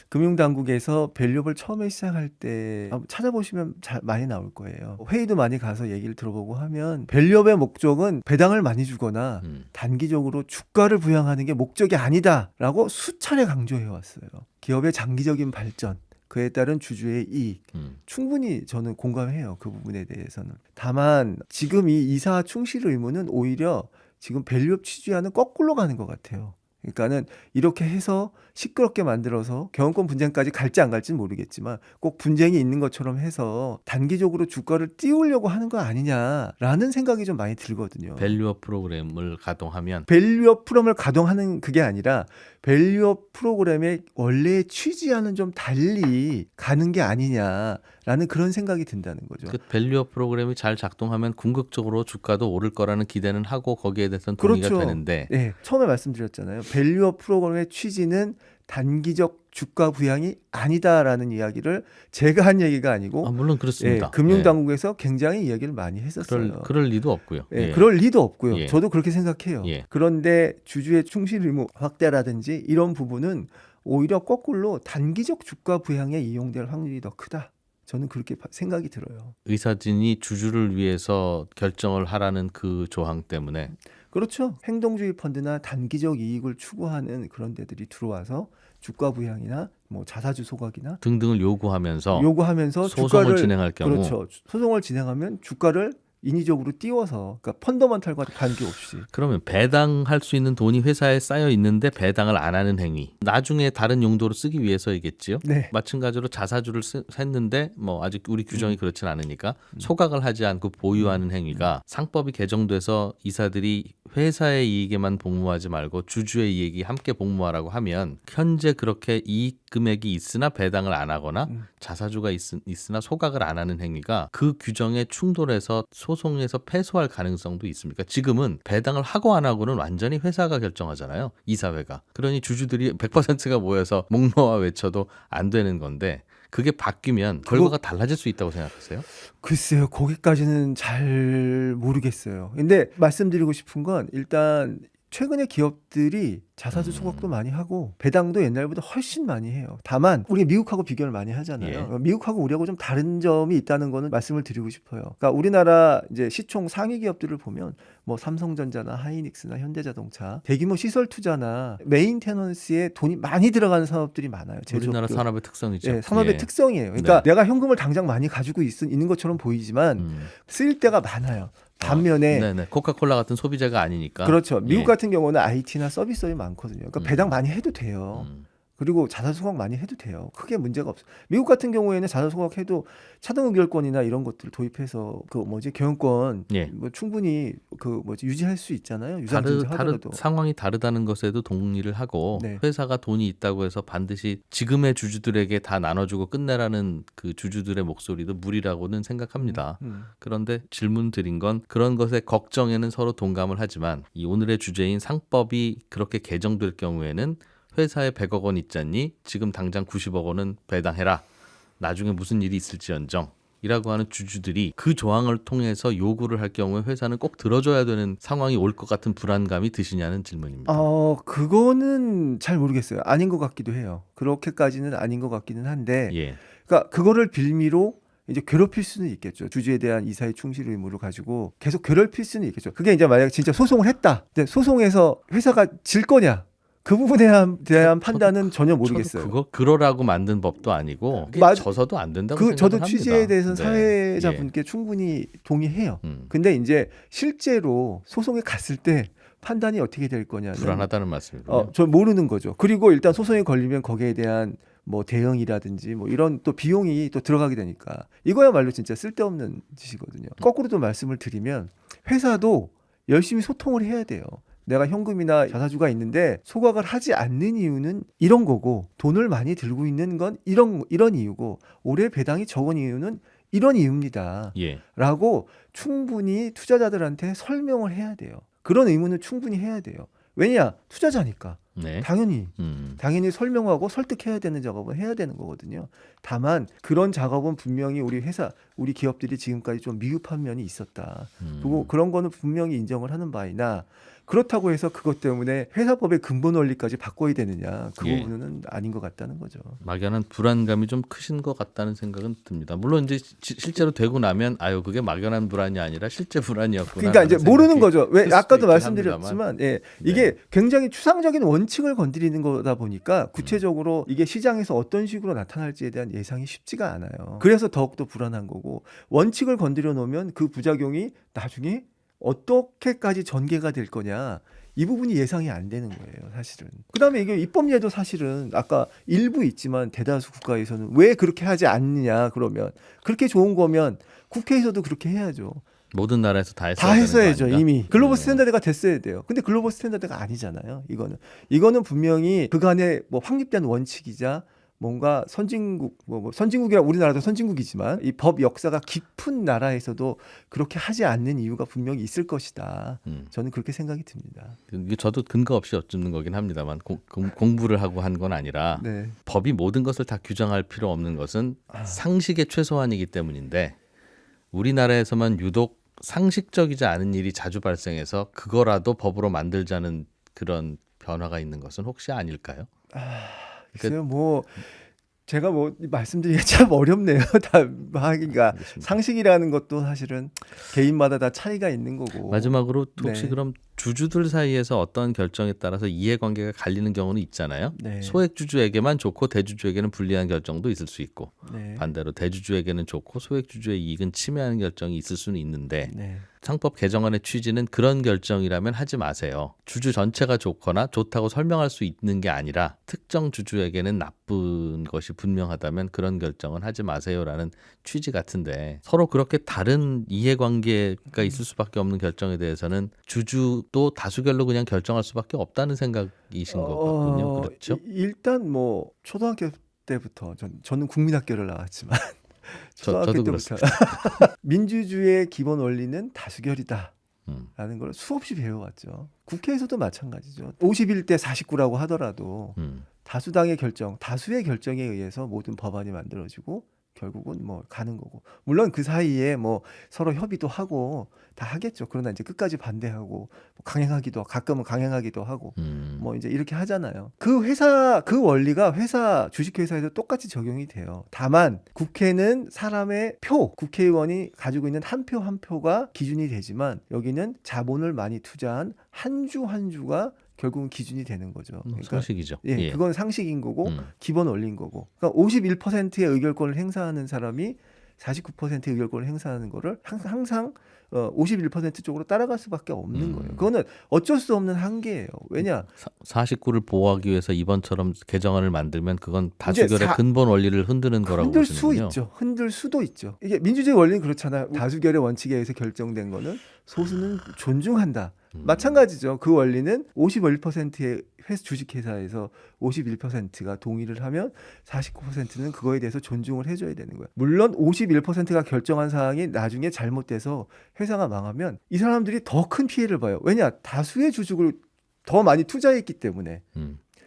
금융당국에서 밸류업을 처음에 시작할 때 찾아보시면 많이 나올 거예요. 회의도 많이 가서 얘기를 들어보고 하면 밸류업의 목적은 배당을 많이 주거나 단기적으로 주가를 부양하는 게 목적이 아니다라고 수차례 강조해 왔어요. 기업의 장기적인 발전 그에 따른 주주의 이익 충분히 저는 공감해요. 그 부분에 대해서는. 다만 지금 이 이사 충실 의무는 오히려 지금 밸류업 취지와는 거꾸로 가는 것 같아요. 그러니까는 이렇게 해서 시끄럽게 만들어서 경영권 분쟁까지 갈지 안 갈지는 모르겠지만 꼭 분쟁이 있는 것처럼 해서 단기적으로 주가를 띄우려고 하는 거 아니냐라는 생각이 좀 많이 들거든요. 밸류업 프로그램을 가동하면 밸류업 프로그램을 가동하는 그게 아니라 밸류업 프로그램의 원래의 취지와는 좀 달리 가는 게 아니냐라는 그런 생각이 든다는 거죠. 그 밸류업 프로그램이 잘 작동하면 궁극적으로 주가도 오를 거라는 기대는 하고 거기에 대해서는 동의가 되는데 네, 처음에 말씀드렸잖아요. 밸류업 프로그램의 취지는 단기적 주가 부양이 아니다라는 이야기를 제가 한 얘기가 아니고 물론 그렇습니다. 금융당국에서 굉장히 이야기를 많이 했었어요. 그럴 리도 없고요. 그럴 리도 없고요. 저도 그렇게 생각해요. 그런데 주주의 충실 의무 확대라든지 이런 부분은 오히려 거꾸로 단기적 주가 부양에 이용될 확률이 더 크다. 저는 그렇게 생각이 들어요. 의사진이 주주를 위해서 결정을 하라는 그 조항 때문에 그렇죠. 행동주의 펀드나 단기적 이익을 추구하는 그런 데들이 들어와서 주가 부양이나 뭐 자사주 소각이나 등등을 요구하면서 소송을 주가를 진행할 경우 그렇죠. 소송을 진행하면 주가를 인위적으로 띄워서 그러니까 펀더먼탈과 관계없이 그러면 배당할 수 있는 돈이 회사에 쌓여 있는데 배당을 안 하는 행위 나중에 다른 용도로 쓰기 위해서이겠지요. 네. 마찬가지로 자사주를 샜는데 뭐 아직 우리 규정이 그렇진 않으니까 소각을 하지 않고 보유하는 행위가 상법이 개정돼서 이사들이 회사의 이익에만 복무하지 말고 주주의 이익이 함께 복무하라고 하면 현재 그렇게 이익 금액이 있으나 배당을 안 하거나 자사주가 있으나 소각을 안 하는 행위가 그 규정에 충돌해서 소송에서 패소할 가능성도 있습니까? 지금은 배당을 하고 안 하고는 완전히 회사가 결정하잖아요. 이사회가. 그러니 주주들이 100%가 모여서 목 놓아 외쳐도 안 되는 건데 그게 바뀌면 결과가 달라질 수 있다고 생각하세요? 글쎄요. 거기까지는 잘 모르겠어요. 근데 말씀드리고 싶은 건 일단 최근에 기업들이 자사주 소각도 많이 하고 배당도 옛날보다 훨씬 많이 해요. 다만 우리 미국하고 비교를 많이 하잖아요. 예. 미국하고 우리하고 좀 다른 점이 있다는 거는 말씀을 드리고 싶어요. 그러니까 우리나라 이제 시총 상위 기업들을 보면 뭐 삼성전자나 하이닉스나 현대자동차 대규모 시설 투자나 메인테넌스에 돈이 많이 들어가는 산업들이 많아요. 우리나라 제조업들. 산업의 특성이죠. 예, 산업의 예. 특성이에요. 그러니까 네. 내가 현금을 당장 많이 가지고 있는 것처럼 보이지만 쓰일 때가 많아요. 반면에 네네. 코카콜라 같은 소비재가 아니니까. 그렇죠. 미국 예. 같은 경우는 IT나 서비스업이 많거든요. 그러니까 배당 많이 해도 돼요. 그리고 자산 소각 많이 해도 돼요. 크게 문제가 없어요. 미국 같은 경우에는 자산 소각해도 차등 의결권이나 이런 것들을 도입해서 경영권 예. 뭐 충분히 유지할 수 있잖아요. 유상증자 하더라도. 상황이 다르다는 것에도 동의를 하고 네. 회사가 돈이 있다고 해서 반드시 지금의 주주들에게 다 나눠주고 끝내라는 그 주주들의 목소리도 무리라고는 생각합니다. 그런데 질문 드린 건 그런 것의 걱정에는 서로 동감을 하지만 이 오늘의 주제인 상법이 그렇게 개정될 경우에는 회사에 100억 원 있잖니 지금 당장 90억 원은 배당해라. 나중에 무슨 일이 있을지언정. 이라고 하는 주주들이 그 조항을 통해서 요구를 할 경우에 회사는 꼭 들어줘야 되는 상황이 올 것 같은 불안감이 드시냐는 질문입니다. 그거는 잘 모르겠어요. 아닌 것 같기도 해요. 그렇게까지는 아닌 것 같기는 한데 예. 그러니까 그거를 빌미로 이제 괴롭힐 수는 있겠죠. 주주에 대한 이사의 충실 의무를 가지고 계속 괴롭힐 수는 있겠죠. 그게 이제 만약 진짜 소송을 했다. 근데 소송에서 회사가 질 거냐? 그 부분에 대한 판단은 전혀 모르겠어요. 그거 그러라고 만든 법도 아니고 그게 맞- 져서도 안 된다고 저도 생각합니다. 취지에 대해서는 네. 사회자분께 충분히 동의해요. 예. 근데 이제 실제로 소송에 갔을 때 판단이 어떻게 될 거냐는 불안하다는 말씀이군요. 저 모르는 거죠. 그리고 일단 소송에 걸리면 거기에 대한 뭐 대응이라든지 뭐 이런 또 비용이 또 들어가게 되니까 이거야말로 진짜 쓸데없는 짓이거든요. 거꾸로 또 말씀을 드리면 회사도 열심히 소통을 해야 돼요. 내가 현금이나 자사주가 있는데 소각을 하지 않는 이유는 이런 거고 돈을 많이 들고 있는 건 이런 이유고 올해 배당이 적은 이유는 이런 이유입니다. 예. 라고 충분히 투자자들한테 설명을 해야 돼요. 그런 의무는 충분히 해야 돼요. 왜냐? 투자자니까. 네. 당연히 설명하고 설득해야 되는 작업은 해야 되는 거거든요. 다만 그런 작업은 분명히 우리 기업들이 지금까지 좀 미흡한 면이 있었다. 그리고 그런 거는 분명히 인정을 하는 바이나 그렇다고 해서 그것 때문에 회사법의 근본 원리까지 바꿔야 되느냐 그 예. 부분은 아닌 것 같다는 거죠. 막연한 불안감이 좀 크신 것 같다는 생각은 듭니다. 물론 이제 실제로 되고 나면 그게 막연한 불안이 아니라 실제 불안이었구나. 그러니까 이제 모르는 거죠. 왜 들 아까도 수도 있긴 말씀드렸지만 네. 이게 굉장히 추상적인 원칙을 건드리는 거다 보니까 구체적으로 이게 시장에서 어떤 식으로 나타날지에 대한 예상이 쉽지가 않아요. 그래서 더욱더 불안한 거고 원칙을 건드려 놓으면 그 부작용이 나중에 어떻게까지 전개가 될 거냐 이 부분이 예상이 안 되는 거예요, 사실은. 그다음에 이게 입법례도 사실은 아까 일부 있지만 대다수 국가에서는 왜 그렇게 하지 않느냐 그러면 그렇게 좋은 거면 국회에서도 그렇게 해야죠. 모든 나라에서 다 다 했어야죠 되는 거 아닌가? 이미 글로벌 스탠다드가 됐어야 돼요. 근데 글로벌 스탠다드가 아니잖아요. 이거는 분명히 그간의 뭐 확립된 원칙이자 뭔가 선진국이라 우리나라도 선진국이지만 이 법 역사가 깊은 나라에서도 그렇게 하지 않는 이유가 분명히 있을 것이다. 저는 그렇게 생각이 듭니다. 이게 저도 근거 없이 여쭙는 거긴 합니다만 공부를 하고 한 건 아니라 네. 법이 모든 것을 다 규정할 필요 없는 것은 상식의 최소한이기 때문인데 우리나라에서만 유독 상식적이지 않은 일이 자주 발생해서 그거라도 법으로 만들자는 그런 변화가 있는 것은 혹시 아닐까요? 글쎄요, 제가 말씀드리기가 참 어렵네요. 다 하기가 알겠습니다. 상식이라는 것도 사실은 개인마다 다 차이가 있는 거고. 마지막으로 혹시 네. 그럼 주주들 사이에서 어떤 결정에 따라서 이해관계가 갈리는 경우는 있잖아요. 네. 소액주주에게만 좋고 대주주에게는 불리한 결정도 있을 수 있고 네. 반대로 대주주에게는 좋고 소액주주의 이익은 침해하는 결정이 있을 수는 있는데 네. 상법 개정안의 취지는 그런 결정이라면 하지 마세요. 주주 전체가 좋거나 좋다고 설명할 수 있는 게 아니라 특정 주주에게는 나쁜 것이 분명하다면 그런 결정은 하지 마세요라는 취지 같은데 서로 그렇게 다른 이해관계가 있을 수밖에 없는 결정에 대해서는 주주도 다수결로 그냥 결정할 수밖에 없다는 생각이신 거거든요. 그렇죠? 일단 초등학교 때부터 저는 국민학교를 나왔지만 초등학교 저도 때부터 민주주의의 기본 원리는 다수결이다. 라는 걸 수없이 배워왔죠. 국회에서도 마찬가지죠. 51대 49라고 하더라도 다수의 결정에 의해서 모든 법안이 만들어지고 결국은 뭐 가는 거고. 물론 그 사이에 뭐 서로 협의도 하고 다 하겠죠. 그러나 이제 끝까지 반대하고 뭐 강행하기도 가끔은 강행하기도 하고 뭐 이제 이렇게 하잖아요. 그 회사 그 원리가 회사 주식회사에서 똑같이 적용이 돼요. 다만 국회는 사람의 표, 국회의원이 가지고 있는 한 표 한 표가 기준이 되지만 여기는 자본을 많이 투자한 한 주 한 주가 결국은 기준이 되는 거죠. 그러니까 상식이죠. 예, 예. 그건 상식인 거고 음. 기본 원리인 거고. 그러니까 51%의 의결권을 행사하는 사람이 49%의 의결권을 행사하는 거를 항상 51% 쪽으로 따라갈 수밖에 없는 거예요. 그거는 어쩔 수 없는 한계예요. 왜냐? 49를 보호하기 위해서 이번처럼 개정안을 만들면 그건 이제 다수결의 근본 원리를 흔드는 거라고 흔들 수 보시는군요. 있죠. 흔들 수도 있죠. 이게 민주주의 원리는 그렇잖아요. 다수결의 원칙에 의해서 결정된 거는 소수는 존중한다. 마찬가지죠. 그 원리는 51%의 주식회사에서 51%가 동의를 하면 49%는 그거에 대해서 존중을 해줘야 되는 거예요. 물론 51%가 결정한 사항이 나중에 잘못돼서 회사가 망하면 이 사람들이 더 큰 피해를 봐요. 왜냐? 다수의 주식을 더 많이 투자했기 때문에.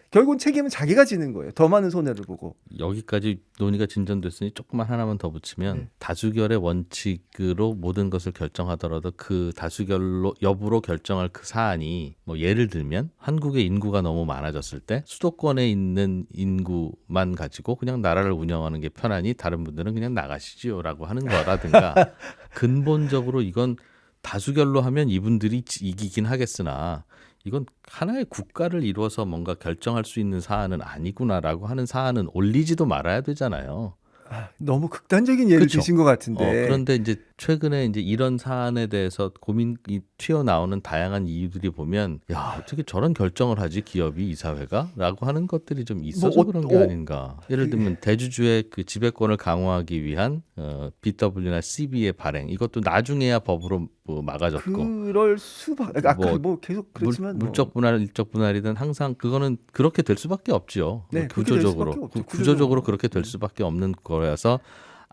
결국은 책임은 자기가 지는 거예요. 더 많은 손해를 보고. 여기까지 논의가 진전됐으니 조금만 하나만 더 붙이면 다수결의 원칙으로 모든 것을 결정하더라도 그 다수결로 여부로 결정할 그 사안이 뭐 예를 들면 한국의 인구가 너무 많아졌을 때 수도권에 있는 인구만 가지고 그냥 나라를 운영하는 게 편하니 다른 분들은 그냥 나가시지요라고 하는 거라든가 근본적으로 이건 다수결로 하면 이분들이 이기긴 하겠으나 이건 하나의 국가를 이루어서 뭔가 결정할 수 있는 사안은 아니구나라고 하는 사안은 올리지도 말아야 되잖아요. 너무 극단적인 예를 그쵸? 드신 것 같은데. 그런데 이제 최근에 이제 이런 사안에 대해서 고민이 튀어나오는 다양한 이유들이 보면 야 어떻게 저런 결정을 하지 기업이 이사회가?라고 하는 것들이 좀 있어서 그런 게 아닌가. 예를 들면 대주주의 그 지배권을 강화하기 위한 BW나 CB의 발행 이것도 나중에야 법으로 뭐 막아졌고. 그럴 수밖에. 아까 뭐 계속 그렇지만 물적 분할, 일적 분할이든 항상 그거는 그렇게 될 수밖에 없죠. 네, 구조적으로 그렇게 될 수밖에 없죠. 구조적으로 그렇게 될 수밖에 없는 거라서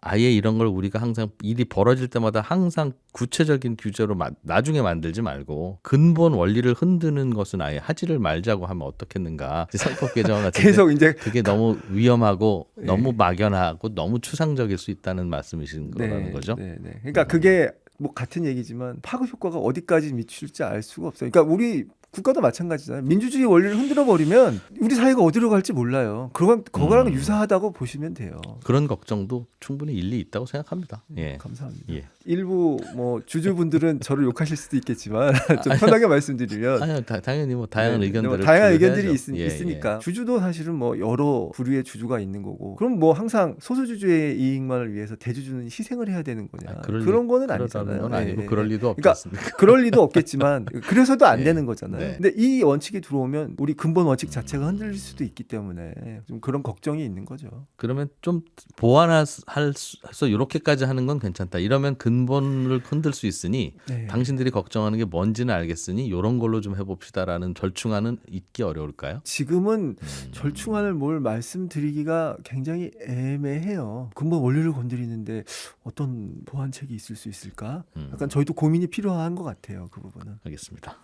아예 이런 걸 우리가 항상 일이 벌어질 때마다 항상 구체적인 규제로 나중에 만들지 말고 근본 원리를 흔드는 것은 아예 하지를 말자고 하면 어떻겠는가. 상법 개정 같은 계속 이제 그게 너무 위험하고 너무 막연하고 너무 추상적일 수 있다는 말씀이신 거라는 거죠. 네. 그러니까 그게 뭐 같은 얘기지만 파급 효과가 어디까지 미칠지 알 수가 없어요. 그러니까 우리 국가도 마찬가지잖아요. 민주주의 원리를 흔들어 버리면 우리 사회가 어디로 갈지 몰라요. 그거랑 유사하다고 보시면 돼요. 그런 걱정도 충분히 일리 있다고 생각합니다. 예. 감사합니다. 예. 일부 뭐 주주분들은 저를 욕하실 수도 있겠지만 좀 편하게 말씀드리면 아니요, 당연히 뭐 다양한 의견들을 뭐 다양한 주의해야죠. 의견들이 예, 있으니까 주주도 사실은 뭐 여러 부류의 주주가 있는 거고 그럼 뭐 항상 소수주주의 이익만을 위해서 대주주는 희생을 해야 되는 거냐 그런 거는 아니잖아요. 건 아니고 예. 그럴 리도 없지 그러니까 않습니까? 그럴 리도 없겠지만 그래서도 안 네. 되는 거잖아요. 네. 근데 이 원칙이 들어오면 우리 근본 원칙 자체가 흔들릴 수도 있기 때문에 좀 그런 걱정이 있는 거죠. 그러면 좀 보완해서 이렇게까지 하는 건 괜찮다. 이러면 근본을 흔들 수 있으니 네. 당신들이 걱정하는 게 뭔지는 알겠으니 이런 걸로 좀 해봅시다라는 절충안은 있기 어려울까요? 지금은 절충안을 뭘 말씀드리기가 굉장히 애매해요. 근본 원리를 건드리는데 어떤 보완책이 있을 수 있을까? 약간 저희도 고민이 필요한 것 같아요. 그 부분은. 알겠습니다.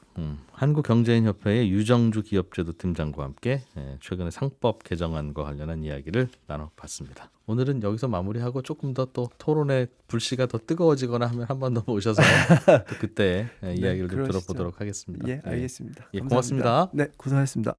한국경제인협회의 유정주 기업제도 팀장과 함께 최근의 상법 개정안과 관련한 이야기를 나눠봤습니다. 오늘은 여기서 마무리하고 조금 더 또 토론의 불씨가 더 뜨거워지거나 하면 한 번 더 모셔서 또 그때 이야기를 좀 그러시죠. 들어보도록 하겠습니다. 예, 알겠습니다. 예, 감사합니다. 고맙습니다. 네, 고생하셨습니다.